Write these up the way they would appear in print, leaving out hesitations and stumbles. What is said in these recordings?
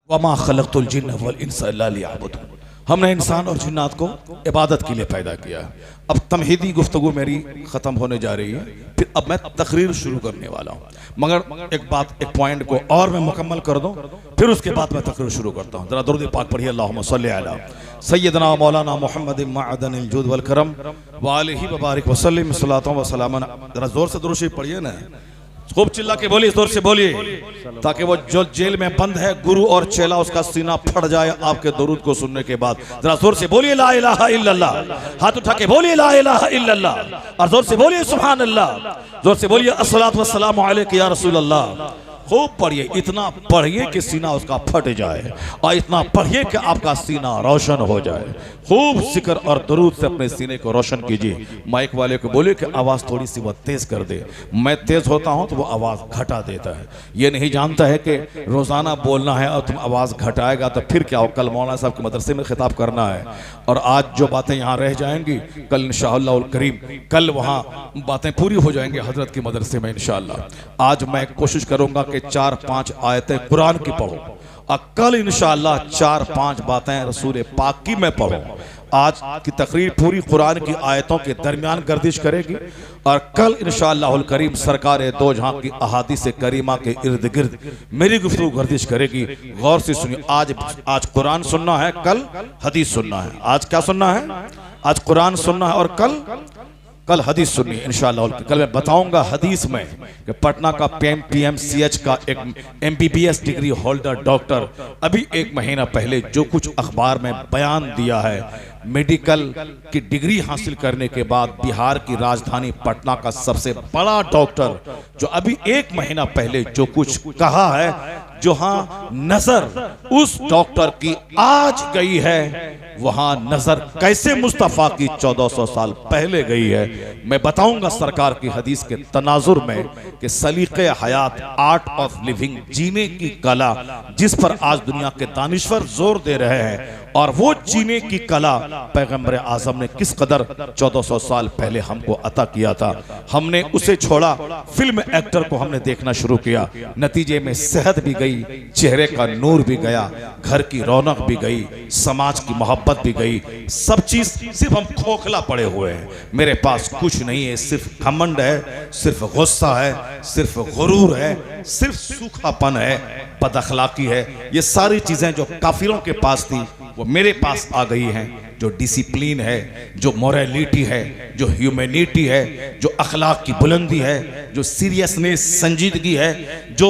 वमा खलक़तुल जिन्न वल इंसा इल्ला लियअबुदून। हमने इंसान और जिन्नात को इबादत के लिए पैदा किया। अब तमहीदी गुफ्तगू मेरी ख़त्म होने जा रही है, फिर अब मैं तकरीर शुरू करने वाला हूँ। मगर एक बात, एक पॉइंट को और मैं मुकम्मल कर दूँ, फिर उसके बाद मैं तकरीर शुरू करता हूँ। ज़रा दुरूद पाक पढ़िए, अल्लाहुम्मा सल्ली अला सय्यदना मौलाना मुहम्मदिन मअदनिल जुद वल करम व आलिहि व बारिक व सल्लिम सलातन व सलामन। ज़रा ज़ोर से दुरूद शरीफ पढ़िए ना, खूब चिल्ला के बोलिए, जोर से बोलिए, ताकि वो जो जेल में बंद है गुरु और चेला, उसका सीना फट जाए आपके दरूद को सुनने के बाद। जरा जोर से बोलिए ला इलाहा इल्लल्लाह, हाथ उठा के बोलिए ला इलाहा इल्लल्लाह, और जोर से बोलिए सुभान अल्लाह, जोर से बोलिए अस्सलातु वस्सलामु अलैका या रसूल अल्लाह। खूब पढ़िए, इतना पढ़िए कि सीना उसका फट जाए, और इतना पढ़िए कि आपका सीना रोशन हो जाए। खूब जिक्र और दरूद से अपने सीने को रोशन कीजिए। माइक वाले को बोले कि आवाज़ थोड़ी सी वो तेज़ कर दे। मैं तेज़ होता हूँ तो वो आवाज़ घटा देता है। ये नहीं जानता है कि रोज़ाना बोलना है और तुम आवाज़ घटाएगा तो फिर क्या हो। कल मौलाना साहब के मदरसे में खिताब करना है, और आज जो बातें यहाँ रह जाएंगी कल इंशाअल्लाह करीम कल वहाँ बातें पूरी हो जाएंगी हजरत के मदरसे में इंशाअल्लाह। आज मैं कोशिश करूँगा कि 4-5 आयतें कुरान की पढ़ूँ, और कल इंशाअल्लाह 4-5 बातें रसूल पाक की मैं पढ़ूँ। आज की तकरीर पूरी कुरान की आयतों के दरमियान गर्दिश करेगी, और कल इंशाअल्लाहुल करीम सरकार दो जहां की अहादीस करीमा के इर्द गिर्द मेरी गुफ्तगू गर्दिश करेगी। गौर से सुनिए, आज कुरान सुनना है, कल हदीस सुनना है। आज क्या सुनना है? आज कुरान सुनना है, और कल हदीस सुननी इंशाअल्लाह। कल मैं बताऊंगा हदीस में कि पटना का PMCH का एक MBBS डिग्री होल्डर डॉक्टर अभी 1 महीना पहले जो कुछ अखबार में बयान दिया है, मेडिकल की डिग्री हासिल करने के बाद बिहार की राजधानी पटना का सबसे बड़ा डॉक्टर जो अभी 1 महीना पहले जो कुछ कहा है, जहां नजर उस डॉक्टर की आज गई है, वहां नजर कैसे मुस्तफा की 1400 साल पहले गई है। मैं बताऊंगा सरकार की हदीस के तनाजुर में कि सलीक़े हयात, आर्ट ऑफ लिविंग, जीने की कला, जिस पर आज दुनिया के दानिश्वर जोर दे रहे हैं, और वो जीने की कला पैगंबर आजम ने किस कदर 1400 साल पहले हमको अता किया था। हमने उसे छोड़ा, फिल्म एक्टर को हमने देखना शुरू किया। नतीजे में सेहत भी गई, चेहरे का नूर भी गया, घर की रौनक भी गई, समाज की मोहब्बत भी गई। सब चीज सिर्फ हम खोखला पड़े हुए हैं। मेरे पास कुछ नहीं है, सिर्फ घमंड है, सिर्फ गुस्सा है, सिर्फ गुरूर है, सिर्फ सूखापन है, बदअखलाकी है। ये सारी चीजें जो काफिरों के पास थी वो मेरे पास आ गई हैं। जो डिसिप्लिन है, जो मोरालिटी है, जो ह्यूमैनिटी है, जो अखलाक की बुलंदी है, जो सीरियसनेस, संजीदगी है, जो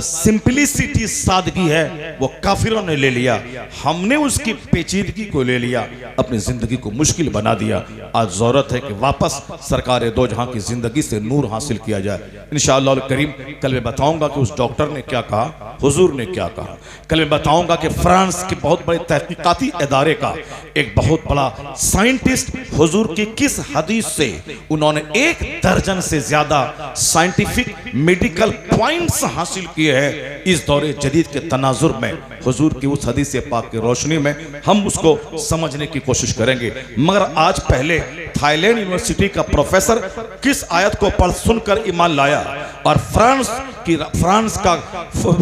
सिंपलिसिटी, सादगी है, वो काफिरों ने ले लिया। हमने उसकी पेचीदगी को ले लिया, अपनी जिंदगी को मुश्किल बना दिया। आज जरूरत है कि वापस सरकार दो जहां की जिंदगी से नूर हासिल किया जाए इंशाअल्लाह करीम। कल मैं बताऊंगा कि उस डॉक्टर ने क्या कहा, हुजूर ने क्या कहा। कल मैं बताऊंगा कि फ्रांस के बहुत बड़े तहकीकाती इदारे का एक बहुत बड़ा साइंटिस्ट हुजूर की किस हदीस से उन्होंने 1 दर्जन से ज्यादा साइंटिफिक मेडिकल पॉइंट्स हासिल किए हैं। इस दौरे जदीद के तनाजुर में हुजूर की उस हदीस पाक की रोशनी में हम उसको समझने की कोशिश करेंगे। मगर आज पहले थाईलैंड यूनिवर्सिटी का प्रोफेसर किस आयत को पढ़ सुनकर ईमान लाया, और फ्रांस का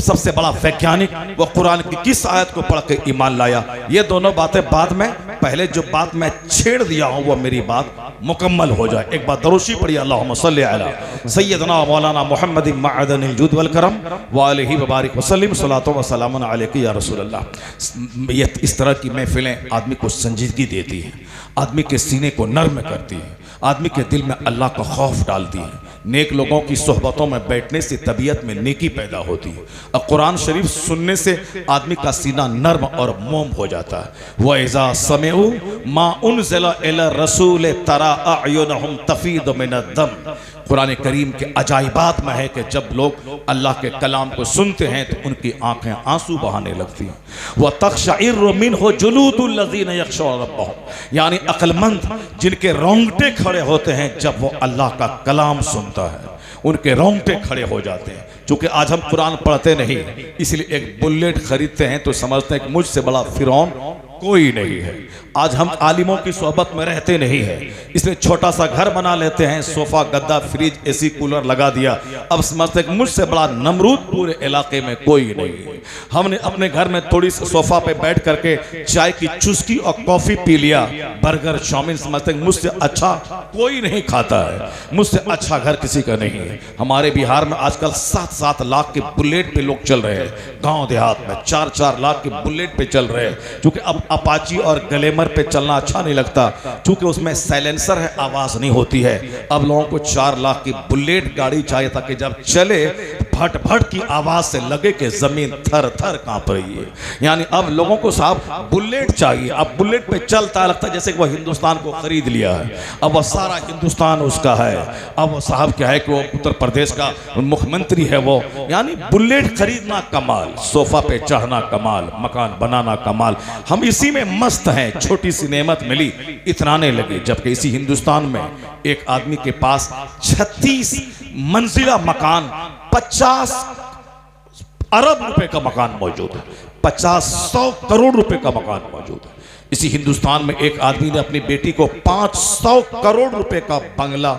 सबसे बड़ा वैज्ञानिक वो कुरान की किस आयत को पढ़ के ईमान लाया। ये दोनों बातें बाद में, पहले जो बात मैं छेड़ दिया हूं वो मेरी बात मुकम्मल हो जाए। एक बात दरूशी पढ़िए, अल्लाहुम्मा सल्ली अला सय्यदना मौलाना मुहम्मदिन मअदनिल जुद वल करम व आलिहि व बारिक व सल्लिम सलातो व सलामुन अलैका या रसूल अल्लाह। ये इस तरह की महफिलें आदमी को संजीदगी देती हैं, आदमी के सीने को नर्म करती हैं, आदमी के दिल में अल्लाह का खौफ डालती है। नेक लोगों की सोहबतों में बैठने से तबीयत में नेकी पैदा होती है, और कुरान शरीफ सुनने से आदमी का सीना नर्म और मोम हो जाता है। व इज़ा समिउ मा उनज़िला इला रसूल तरा अयुनहुम तफीदु मिनद्दम। कुरान करीम के अजाइबात में है कि जब लोग अल्लाह के कलाम को सुनते हैं तो उनकी आंखें आंसू बहाने लगती हैं। वह तक़शइर्रु मिन्हु जुलूदुल लज़ीना यख़शौना रब्बहुम, यानी अक्लमंद जिनके रोंगटे खड़े होते हैं जब वो अल्लाह का कलाम सुनता है, उनके रोंगटे खड़े हो जाते हैं। चूंकि आज हम कुरान पढ़ते नहीं, इसलिए एक बुलेट खरीदते हैं तो समझते हैं कि मुझसे बड़ा फिरौन कोई नहीं है। आज हम आलिमों की सोहबत में रहते नहीं है, इसलिए छोटा सा घर बना लेते हैं, सोफा गद्दा फ्रिज एसी कूलर लगा दिया। अब समझते हैं मुझसे बड़ा नमरूद पूरे इलाके में कोई नहीं है। हमने अपने घर में थोड़ी सी सोफा पे बैठ करके चाय की चुस्की और कॉफी पी लिया, बर्गर चाउमीन, समझते हैं मुझसे अच्छा कोई नहीं खाता है, मुझसे अच्छा घर किसी का नहीं है। हमारे बिहार में आजकल 7-7 लाख के बुलेट पे लोग चल रहे हैं, गांव देहात में 4-4 लाख के बुलेट पे चल रहे हैं। क्योंकि अब अपाची और ग्लैमर पे चलना अच्छा नहीं लगता, क्योंकि उसमें साइलेंसर है, आवाज नहीं होती है। अब लोगों को 4 लाख की बुलेट गाड़ी चाहिए ताकि जब चले भट भट की आवाज से लगे कि जमीन थर थर कांप रही है। यानी अब लोगों को साहब बुलेट चाहिए। अब बुलेट पे चलता है, लगता है जैसे कि वह हिंदुस्तान को खरीद लिया है, अब वह सारा हिंदुस्तान उसका है। अब वो साहब क्या है कि वो उत्तर प्रदेश का मुख्यमंत्री है वो। यानी बुलेट खरीदना कमाल, सोफा पे चढ़ना कमाल, मकान बनाना कमाल। हम इसी में मस्त हैं, छोटी सी नेमत मिली इतराने लगे। जबकि इसी हिंदुस्तान में एक आदमी के पास 36 मंजिला मकान, 50 अरब रुपए का मकान मौजूद है, 50-100 करोड़ रुपए का मकान मौजूद है। इसी हिंदुस्तान में एक आदमी ने अपनी बेटी को 500 करोड़ रुपए का बंगला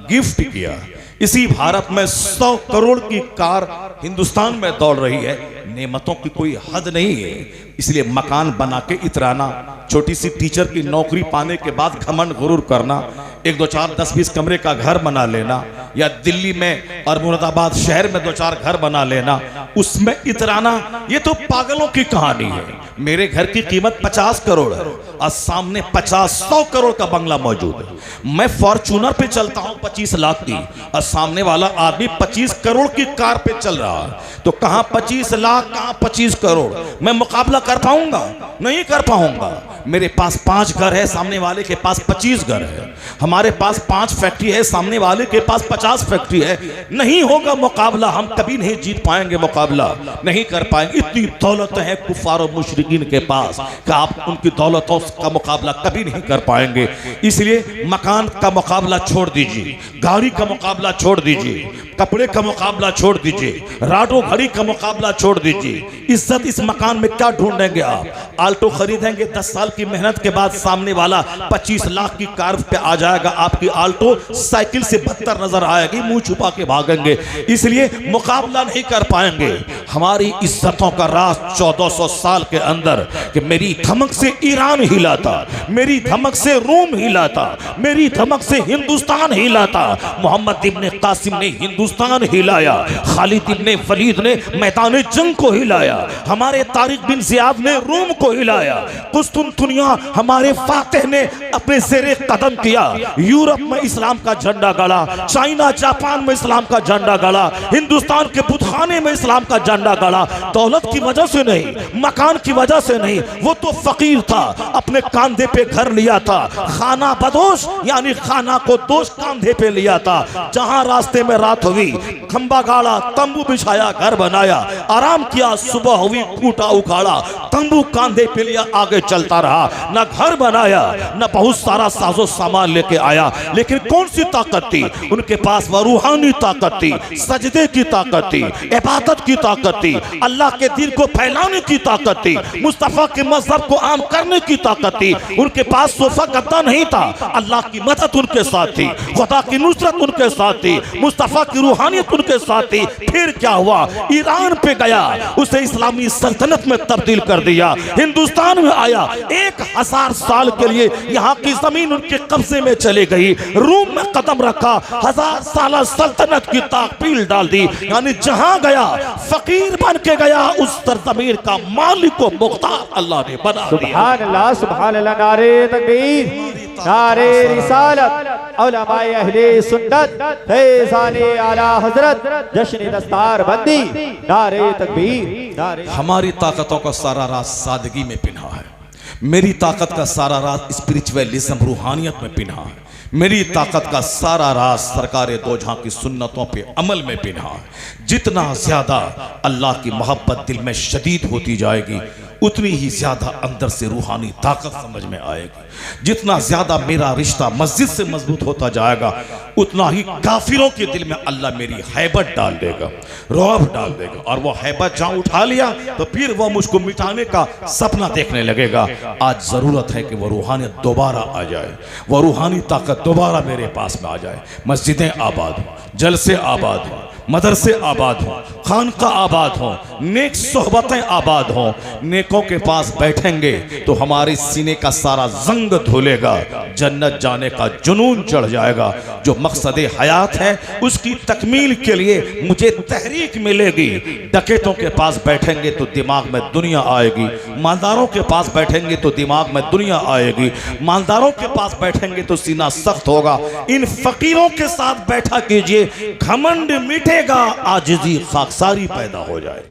गिफ्ट किया। इसी भारत में 100 करोड़ की कार हिंदुस्तान में दौड़ रही है। नेमतों की कोई हद नहीं है, इसलिए मकान बना के इतराना, छोटी सी टीचर की नौकरी पाने के बाद घमंड गुरूर करना, 1, 2, 4, 10, 20 कमरे का घर बना लेना, या दिल्ली में और मुरादाबाद शहर में 2-4 घर बना लेना, उसमें इतराना, ये तो पागलों की कहानी है। मेरे घर की कीमत 50 करोड़ है और सामने 50-100 करोड़ का बंगला मौजूद है। मैं फॉर्चूनर पे चलता हूं 25 लाख की और सामने वाला आदमी 25 करोड़ की कार पे चल रहा है। तो कहां 25 लाख, कहां 25 करोड़? मैं मुकाबला कर पाऊंगा? नहीं कर पाऊंगा। मेरे पास 5 घर है, सामने वाले के पास 25 घर है। हमारे पास 5 फैक्ट्री है, सामने वाले के पास 50 फैक्ट्री है। नहीं होगा मुकाबला, हम कभी नहीं जीत पाएंगे, मुकाबला नहीं कर पाएंगे। इतनी दौलत है कुफार और मुशरिकीन के पास कि आप उनकी दौलतों का मुकाबला कभी नहीं कर पाएंगे। इसलिए मकान का मुकाबला छोड़ दीजिए, गाड़ी का मुकाबला छोड़ दीजिए, कपड़े का मुकाबला छोड़ दीजिए, राडो घड़ी का मुकाबला छोड़ दीजिए। इज्जत इस मकान में क्या ढूंढेंगे आप? आल्टो खरीदेंगे, 10 साल की मेहनत के बाद सामने वाला 25 लाख की कार पे आ जाएगा, आपकी आल्टो साइकिल से बदतर नजर आएगी, मुंह छुपा के भागेंगे। इसलिए मुकाबला नहीं कर पाएंगे। हमारी इज्जतों का राज 1400 साल के अंदर कि मेरी धमक से ईरान हिला था, मेरी धमक से रोम हिला था, मेरी धमक से हिंदुस्तान हिला था। मोहम्मद इब्ने कासिम ने हिंदुस्तान हिलाया, खालिद इब्ने वलीद ने मैदान जंग को हिलाया, हमारे तारिक बिन ज़ियाद ने रोम को हिलाया, कुस्तुनतुनिया हमारे फातिह ने अपने ज़ेरे कदम किया, यूरोप में इस्लाम का झंडा गाड़ा, चाइना जापान में इस्लाम का झंडा गाड़ा, हिंदुस्तान के बुतखाने में इस्लाम का झंडा गाड़ा। दौलत की वजह से नहीं, मकान की वजह से नहीं, वो तो फकीर था, अपने कांधे पे घर लिया था, खाना बदोश यानी खाना को दोष कांधे पे लिया था। जहां रास्ते में रात हुई, खंबा गाड़ा, तंबू बिछाया, घर बनाया, आराम किया, सुबह हुई, कूटा उखाड़ा, तंबू कांधे पे लिया, आगे चलता रहा। न घर बनाया, न बहुत सारा साजो सामान लेके आया, लेकिन कौन सी ताकत थी उनके पास? वह रूहानी ताकत थी, सजदे की ताकत थी, इबादत की ताकत थी, अल्लाह के दीन को फैलाने की ताकत थी, मुस्तफा के मजहब को आम करने की ताकत थी। उनके पास सोफा गद्दा नहीं था, अल्लाह की मदद उनके साथ थी, खुदा की नुसरत उनके साथ थी, मुस्तफा की रूहानियत उनके साथ थी। फिर क्या हुआ? ईरान पे गया, उसे इस्लामी सल्तनत में तब्दील कर दिया, हिंदुस्तान में आया, 1000 साल के लिए यहाँ की जमीन उनके कब्जे में चली गई। रूम में कदम रखा, 1000 साल सल्तनत की ताकपील डाल दी। यानी जहां गया फकीर बन के गया, उस सरजमीन का मालिक को मुख्तार अल्लाह ने बना दिया। सुभान अल्लाह, सुभान अल्लाह। नारे तकबीर, नारे रिसालत, उलमाए अहले सुन्नत, फैज़ाने आला हजरत, जश्न दस्तार बंदी, नारे तकबीर, नारे। हमारी ताकतों का सारा राज सादगी में पिन्हा है। मेरी ताकत का सारा राज स्पिरिचुअलिज्म, रूहानियत में पिन्हा है। मेरी ताकत का सारा राज सरकारे दो जहां की सुन्नतों पे अमल में पिन्हा है। जितना ज्यादा अल्लाह की मोहब्बत दिल में शदीद होती जाएगी, उतनी ही ज्यादा अंदर से रूहानी ताकत समझ में आएगी। जितना ज्यादा मेरा रिश्ता मस्जिद से मजबूत होता जाएगा, उतना ही काफिरों के दिल में अल्लाह मेरी हैबत डाल देगा, रौब डाल देगा। और वो हैबत जहां उठा लिया तो फिर वह मुझको मिटाने का सपना देखने लगेगा। आज जरूरत है कि वह रूहानियत दोबारा आ जाए, वह रूहानी ताकत दोबारा मेरे पास में आ जाए। मस्जिदें आबाद हों, जलसे आबाद हों, मदरसे आबाद हों, खानका आबाद हों, नेक सोहबतें आबाद हों। नेकों के पास बैठेंगे तो हमारे सीने का सारा जंग धुलेगा, जन्नत जाने का जुनून चढ़ जाएगा। जो मकसद हयात है उसकी तकमील के लिए मुझे तहरीक मिलेगी। डकैतों के पास बैठेंगे तो दिमाग में दुनिया आएगी, मालदारों के पास बैठेंगे तो दिमाग में दुनिया आएगी, मालदारों के पास बैठेंगे तो सीना सख्त होगा। इन फकीरों के साथ बैठा कीजिए, घमंड मिटेगा, आजिज़ी खाकसारी पैदा हो जाए।